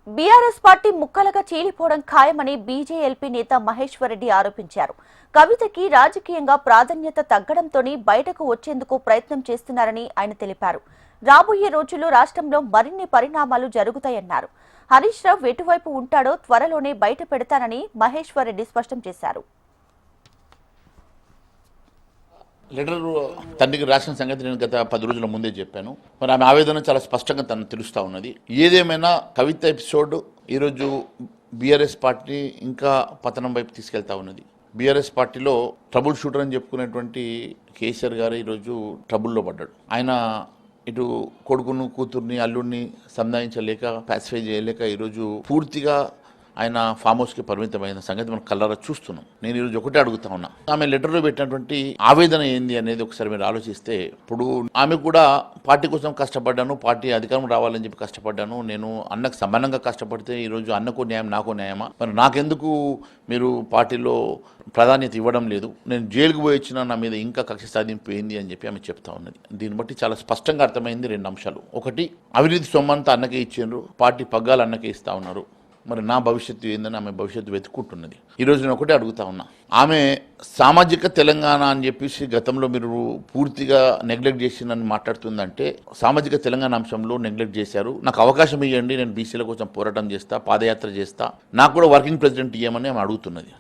BRS party ముక్కలుగా చీలిపోవడం ఖాయమని BJLP నేత మహేశ్వర్ రెడ్డి ఆరోపించారు. కవితకి రాజకీయంగా ప్రాధాన్యత తగ్గడంతోనే బయటకు వచ్చేందుకు ప్రయత్నం చేస్తున్నారని ఆయన తెలిపారు. రాబోయే రోజుల్లో రాష్ట్రంలో మరిన్ని పరిణామాలు జరుగుతాయన్నారు. హరీష్ రావు ఎటువైపు ఉంటాడో త్వరలోనే బయట పెడతానని మహేశ్వర్ రెడ్డి స్పష్టం చేశారు. లెటర్ తండ్రికి రాసిన సంగతి నేను గత 10 రోజుల ముందే చెప్పాను. మరి ఆమె ఆవేదన చాలా స్పష్టంగా తను తెలుస్తూ ఉన్నది. ఏదేమైనా కవిత ఎపిసోడ్ ఈరోజు బీఆర్ఎస్ పార్టీ ఇంకా పతనం వైపు తీసుకెళ్తా ఉన్నది. బీఆర్ఎస్ పార్టీలో ట్రబుల్ షూటర్ అని చెప్పుకునేటువంటి కేసీఆర్ గారు ఈరోజు ట్రబుల్లో పడ్డాడు. ఆయన ఇటు కొడుకును కూతుర్ని అల్లుడిని సంధానించలేక పాసిఫై చేయలేక ఈరోజు పూర్తిగా ఆయన ఫామ్ హౌస్కి పరిమితమైన సంగతి మనం కళ్ళారా చూస్తున్నాం. నేను ఈరోజు ఒకటే అడుగుతా ఉన్నా, ఆమె లెటర్లో పెట్టినటువంటి ఆవేదన ఏంది అనేది ఒకసారి మీరు ఆలోచిస్తే, ఇప్పుడు ఆమె కూడా పార్టీ కోసం కష్టపడ్డాను, పార్టీ అధికారం రావాలని చెప్పి కష్టపడ్డాను, నేను అన్నకు సమానంగా కష్టపడితే ఈరోజు అన్నకు న్యాయం నాకు న్యాయమా, మరి నాకెందుకు మీరు పార్టీలో ప్రాధాన్యత ఇవ్వడం లేదు, నేను జైలుకు పోయి వచ్చినా నా మీద ఇంకా కక్ష సాధింపు ఏంది అని చెప్పి ఆమె చెప్తా ఉన్నది. దీన్ని బట్టి చాలా స్పష్టంగా అర్థమైంది 2 అంశాలు. ఒకటి, అవినీతి సొమ్మంతా అన్నకే ఇచ్చిండ్రు, పార్టీ పగ్గాలు అన్నకే ఇస్తా ఉన్నారు. మరి నా భవిష్యత్తు ఏందని ఆమె భవిష్యత్తు వెతుక్కుంటున్నది. ఈరోజు నేను ఒకటే అడుగుతా ఉన్నా, ఆమె సామాజిక తెలంగాణ అని చెప్పేసి గతంలో మీరు పూర్తిగా నెగ్లెక్ట్ చేసిందని మాట్లాడుతుందంటే, సామాజిక తెలంగాణ అంశంలో నెగ్లెక్ట్ చేశారు. నాకు అవకాశం ఇవ్వండి, నేను బీసీల కోసం పోరాటం చేస్తా, పాదయాత్ర చేస్తా, నాకు కూడా వర్కింగ్ ప్రెసిడెంట్ ఇవ్వమని ఆమె అడుగుతున్నది.